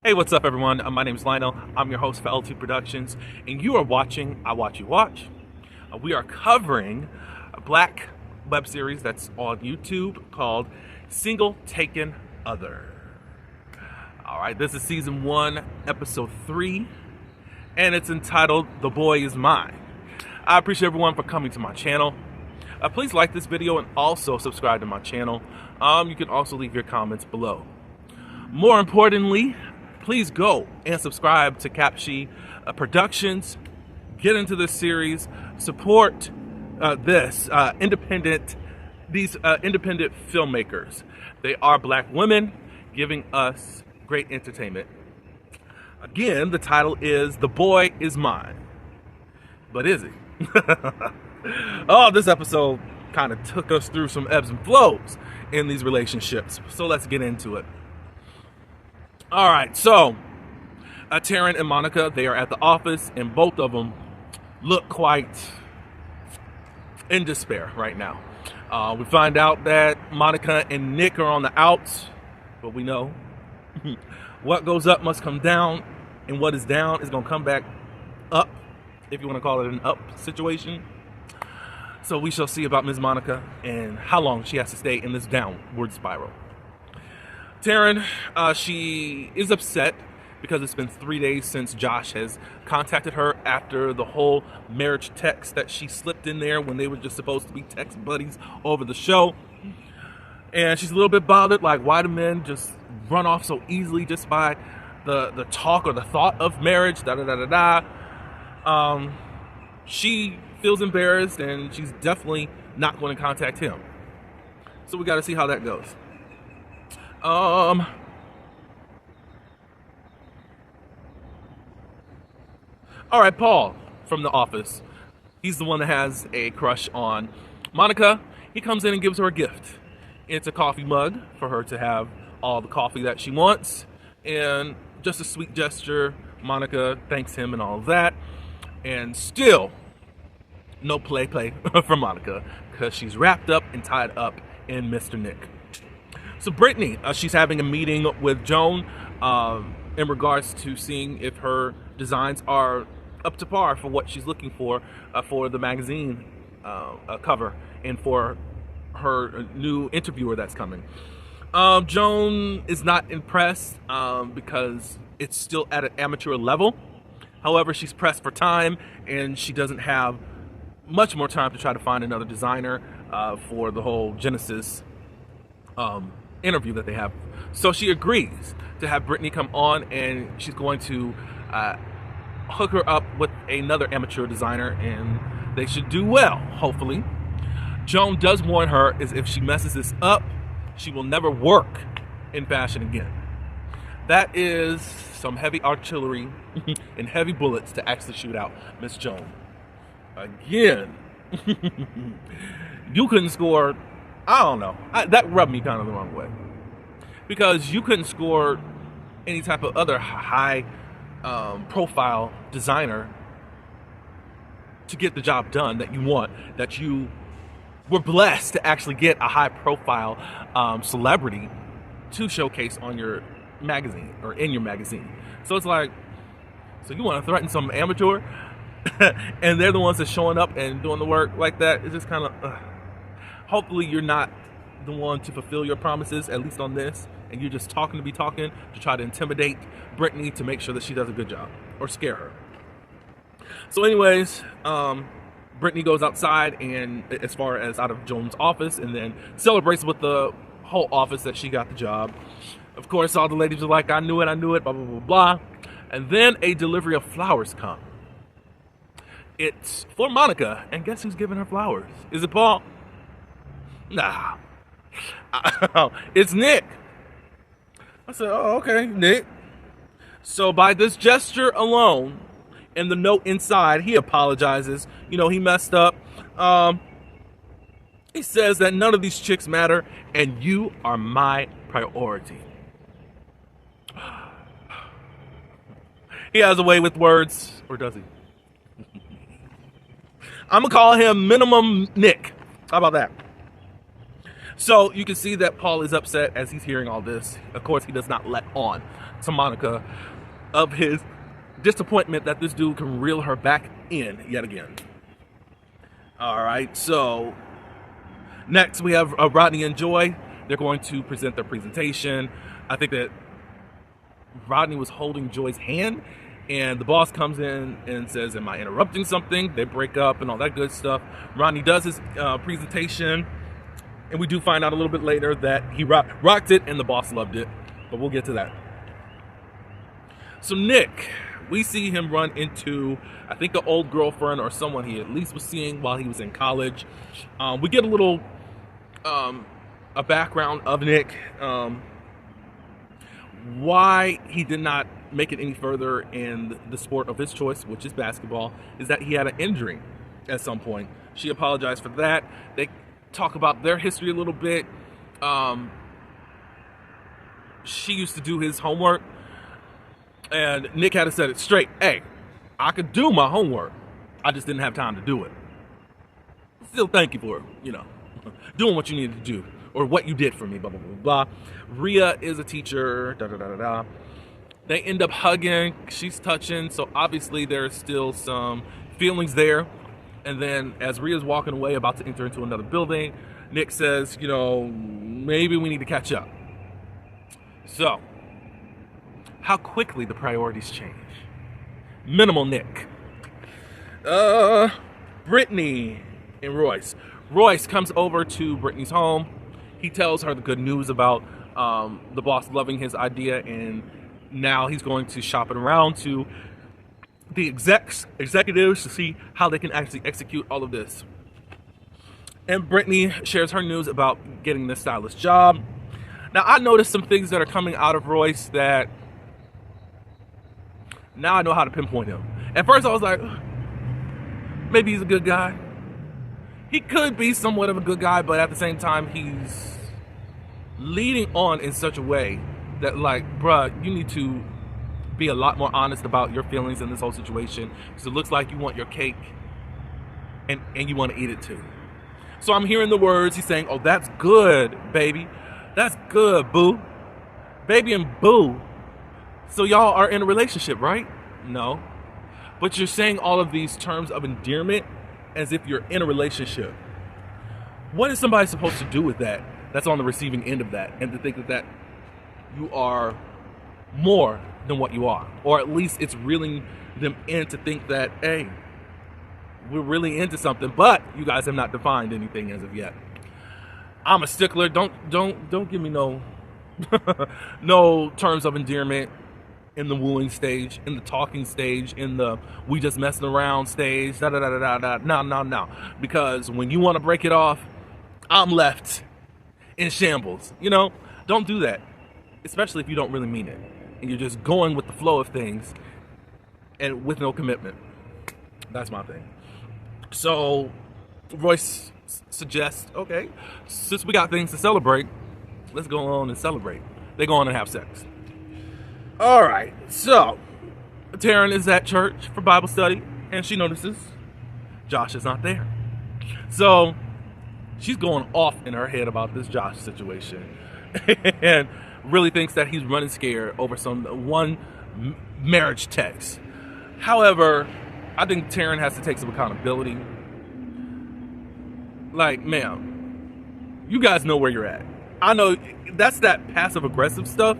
Hey, what's up, everyone? My name is Lionel. I'm your host for L2 Productions, and you are watching I Watch You Watch. We are covering a black web series that's on YouTube called Single Taken Other. All right, this is season 1, episode 3, and it's entitled The Boy Is Mine. I appreciate everyone for coming to my channel. Please like this video and also subscribe to my channel. You can also leave your comments below. More importantly, please go and subscribe to Capshi Productions. Get into this series. Support these independent filmmakers. They are black women giving us great entertainment. Again, the title is The Boy Is Mine. But is he? Oh, this episode kind of took us through some ebbs and flows in these relationships. So let's get into it. All right, so Taryn and Monica, they are at the office, and both of them look quite in despair right now. We find out that Monica and Nick are on the outs, but we know what goes up must come down, and what is down is going to come back up, if you want to call it an up situation. So we shall see about Ms. Monica and how long she has to stay in this downward spiral. Taryn, she is upset because it's been 3 days since Josh has contacted her after the whole marriage text that she slipped in there when they were just supposed to be text buddies over the show. And she's a little bit bothered, like, why do men just run off so easily just by the talk or the thought of marriage, She feels embarrassed, and she's definitely not going to contact him. So we got to see how that goes. All right, Paul from the office. He's the one that has a crush on Monica. He comes in and gives her a gift. It's a coffee mug for her to have all the coffee that she wants. And just a sweet gesture. Monica thanks him and all of that. And still, no play for Monica because she's wrapped up and tied up in Mr. Nick. So Brittany, she's having a meeting with Joan in regards to seeing if her designs are up to par for what she's looking for the magazine cover and for her new interviewer that's coming. Joan is not impressed because it's still at an amateur level. However, she's pressed for time, and she doesn't have much more time to try to find another designer for the whole Genesis interview that they have. So she agrees to have Brittany come on, and she's going to hook her up with another amateur designer, and they should do well, hopefully. Joan does warn her is if she messes this up, she will never work in fashion again. That is some heavy artillery and heavy bullets to actually shoot out Miss Joan. Again, you couldn't score. I don't know. That rubbed me kind of the wrong way. Because you couldn't score any type of other high profile designer to get the job done that you want, that you were blessed to actually get a high profile celebrity to showcase on your magazine or in your magazine. So it's like, so you want to threaten some amateur and they're the ones that's showing up and doing the work like that? It's just kind of hopefully you're not the one to fulfill your promises, at least on this, and you're just talking to try to intimidate Brittany to make sure that she does a good job or scare her. So anyways, Brittany goes outside and as far as out of Joan's office, and then celebrates with the whole office that she got the job. Of course, all the ladies are like, I knew it, blah, blah, blah, blah. And then a delivery of flowers come. It's for Monica, and guess who's giving her flowers? Is it Paul? Nah. It's Nick. I said, oh, okay, Nick. So by this gesture alone, and the note inside, he apologizes. You know, he messed up. He says that none of these chicks matter, and you are my priority. He has a way with words, or does he? I'm gonna call him Minimum Nick. How about that? So you can see that Paul is upset as he's hearing all this. Of course, he does not let on to Monica of his disappointment that this dude can reel her back in yet again. All right, so next we have Rodney and Joy. They're going to present their presentation. I think that Rodney was holding Joy's hand, and the boss comes in and says, "Am I interrupting something?" They break up and all that good stuff. Rodney does his presentation, and we do find out a little bit later that he rocked it and the boss loved it, but we'll get to that. So Nick, we see him run into, I think, an old girlfriend or someone he at least was seeing while he was in college. We get a little a background of Nick, why he did not make it any further in the sport of his choice, which is basketball, is that he had an injury at some point. She apologized for that. They talk about their history a little bit. She used to do his homework, and Nick had to set it straight. Hey, I could do my homework. I just didn't have time to do it. Still, thank you for, doing what you needed to do, or what you did for me, blah, blah, blah, blah. Rhea is a teacher, da, da, da, da, da. They end up hugging. She's touching, so obviously there's still some feelings there. And then as Rhea's walking away, about to enter into another building, Nick says, maybe we need to catch up. So, how quickly the priorities change. Minimal Nick. Brittany and Royce. Royce comes over to Brittany's home. He tells her the good news about the boss loving his idea, and now he's going to shop it around to the executives to see how they can actually execute all of this. And Brittany shares her news about getting this stylist job. Now, I noticed some things that are coming out of Royce that now I know how to pinpoint him. At first, I was like, maybe he's a good guy. He could be somewhat of a good guy, but at the same time, he's leading on in such a way that, bruh, you need to be a lot more honest about your feelings in this whole situation, because it looks like you want your cake and you want to eat it too. So I'm hearing the words, he's saying, "Oh, that's good, baby. That's good, boo. Baby and boo. So y'all are in a relationship, right?" No. But you're saying all of these terms of endearment as if you're in a relationship. What is somebody supposed to do with that, that's on the receiving end of that, and to think that you are more than what you are? Or at least it's reeling them in to think that, hey, we're really into something, but you guys have not defined anything as of yet. I'm a stickler. Don't give me no no terms of endearment in the wooing stage, in the talking stage, in the we just messing around stage, da da da da da da. No. Because when you want to break it off, I'm left in shambles. Don't do that. Especially if you don't really mean it. And you're just going with the flow of things and with no commitment. That's my thing. So Royce suggests, okay, since we got things to celebrate, let's go on and celebrate. They go on and have sex. All right, so Taryn is at church for Bible study, and she notices Josh is not there. So she's going off in her head about this Josh situation and really thinks that he's running scared over one marriage text. However, I think Taryn has to take some accountability. Ma'am, you guys know where you're at. I know that's that passive-aggressive stuff.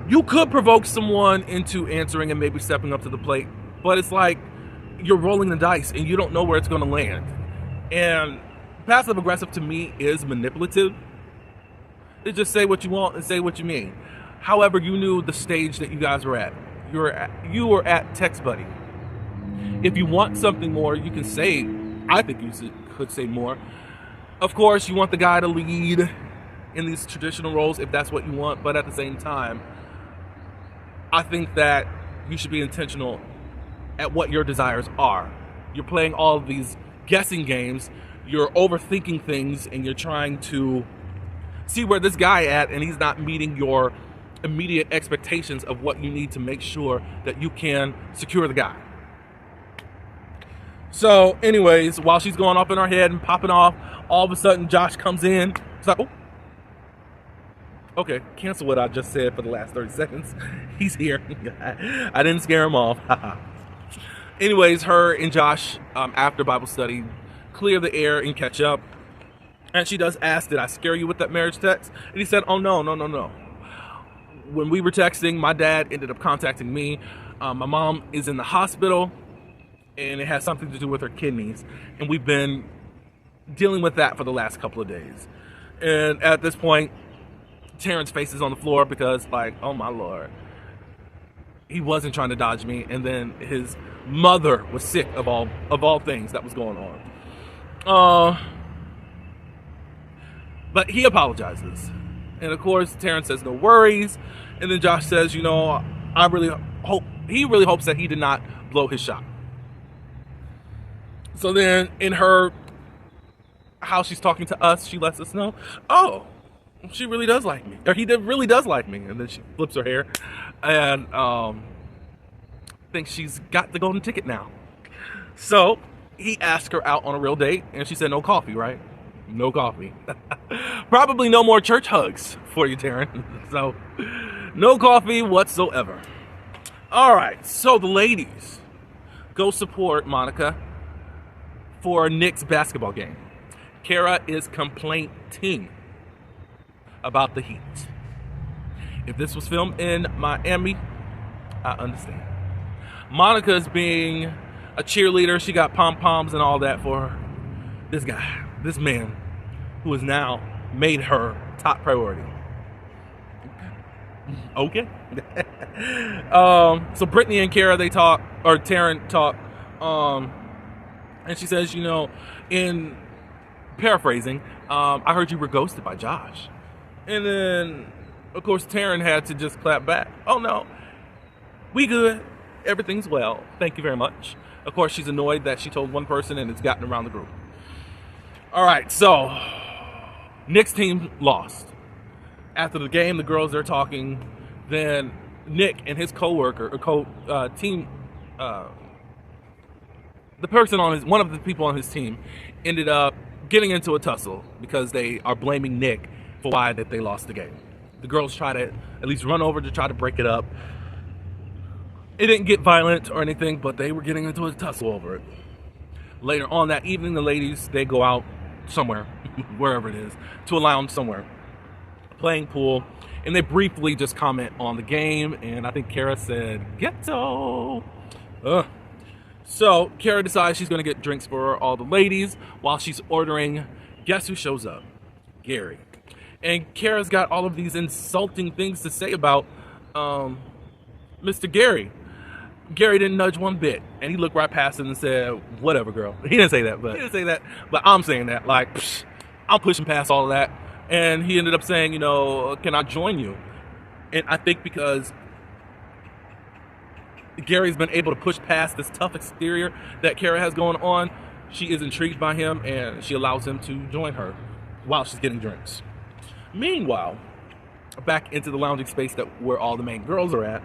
You could provoke someone into answering and maybe stepping up to the plate, but it's like you're rolling the dice and you don't know where it's going to land. And passive-aggressive to me is manipulative. It's just say what you want and say what you mean. However, you knew the stage that you guys were at. You were at Text Buddy. If you want something more, you can say, I think you could say more. Of course, you want the guy to lead in these traditional roles if that's what you want, but at the same time, I think that you should be intentional at what your desires are. You're playing all of these guessing games, you're overthinking things, and you're trying to see where this guy at, and he's not meeting your immediate expectations of what you need to make sure that you can secure the guy. So, anyways, while she's going up in her head and popping off, all of a sudden Josh comes in. It's like, oh, okay, cancel what I just said for the last 30 seconds. He's here. I didn't scare him off. Anyways, her and Josh, after Bible study, clear the air and catch up. And she does ask, did I scare you with that marriage text? And he said, oh, no. When we were texting, my dad ended up contacting me. My mom is in the hospital, and it has something to do with her kidneys. And we've been dealing with that for the last couple of days. And at this point, Terrence's face is on the floor because, like, oh my Lord. He wasn't trying to dodge me, and then his mother was sick of all things that was going on. But he apologizes. And of course, Terrence says no worries. And then Josh says, he really hopes that he did not blow his shot. So then in how she's talking to us, she lets us know, oh, she really does like me. Or really does like me. And then she flips her hair and thinks she's got the golden ticket now. So he asked her out on a real date, and she said no coffee, right? No coffee. Probably no more church hugs for you, Taryn. So, no coffee whatsoever. All right, so the ladies go support Monica for Nick's basketball game. Kara is complaining about the heat. If this was filmed in Miami, I understand. Monica's being a cheerleader. She got pom-poms and all that for this guy. This man who has now made her top priority. Okay. So Brittany and Kara, they talk, or Taryn talk, and she says, in paraphrasing, I heard you were ghosted by Josh. And then, of course, Taryn had to just clap back. Oh, no. We good. Everything's well. Thank you very much. Of course, she's annoyed that she told one person and it's gotten around the group. All right, so Nick's team lost. After the game, the girls are talking. Then Nick and his coworker, or team, one of the people on his team, ended up getting into a tussle because they are blaming Nick for why that they lost the game. The girls try to at least run over to try to break it up. It didn't get violent or anything, but they were getting into a tussle over it. Later on that evening, the ladies, they go out somewhere, wherever it is, to a lounge somewhere, playing pool, and they briefly just comment on the game, and I think Kara said, ghetto. So Kara decides she's going to get drinks for all the ladies while she's ordering. Guess who shows up? Gary. And Kara's got all of these insulting things to say about Mr. Gary. Gary didn't nudge one bit, and he looked right past it and said, whatever, girl. He didn't say that, but I'm saying that. Like, I'm pushing past all of that. And he ended up saying, can I join you? And I think because Gary's been able to push past this tough exterior that Kara has going on, she is intrigued by him, and she allows him to join her while she's getting drinks. Meanwhile, back into the lounging space where all the main girls are at,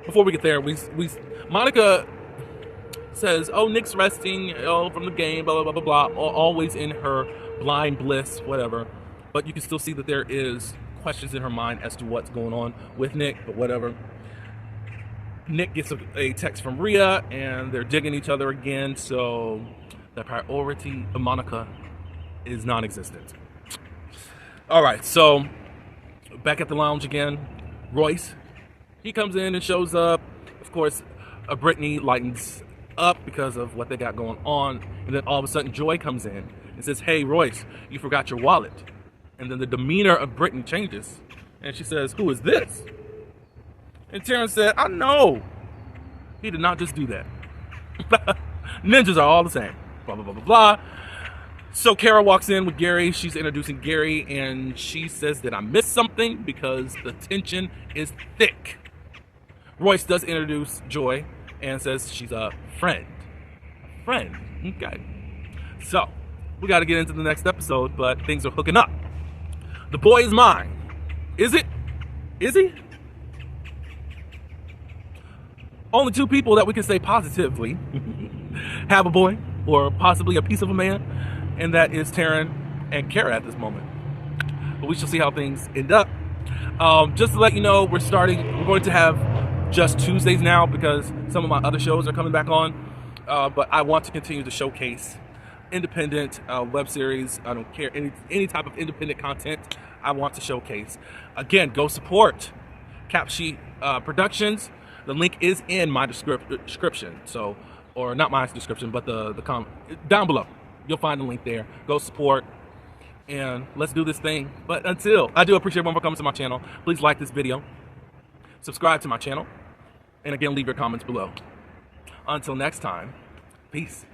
before we get there, Monica says, oh, Nick's resting from the game, blah, blah, blah, blah, blah, always in her blind bliss, whatever. But you can still see that there is questions in her mind as to what's going on with Nick, but whatever. Nick gets a text from Rhea, and they're digging each other again, so the priority of Monica is non-existent. All right, so back at the lounge again, Royce, he comes in and shows up. Of course, Brittany lightens up because of what they got going on, and then all of a sudden Joy comes in and says, hey, Royce, you forgot your wallet. And then the demeanor of Brittany changes, and she says, who is this? And Terrence said, I know. He did not just do that. Ninjas are all the same. Blah, blah, blah, blah, blah. So Kara walks in with Gary. She's introducing Gary, and she says, did I miss something? Because the tension is thick. Royce does introduce Joy and says she's a friend. Okay. So, we got to get into the next episode, but things are hooking up. The boy is mine. Is it? Is he? only two people that we can say positively have a boy or possibly a piece of a man, and that is Taryn and Kara at this moment. But we shall see how things end up. Just to let you know, we're going to have just Tuesdays now because some of my other shows are coming back on. But I want to continue to showcase independent web series. I don't care, any type of independent content I want to showcase. Again, go support Capsheet Productions. The link is in my description. So, or not my description, but the down below. You'll find the link there. Go support, and let's do this thing. But until, I do appreciate everyone for coming to my channel. Please like this video, subscribe to my channel, and again, leave your comments below. Until next time, peace.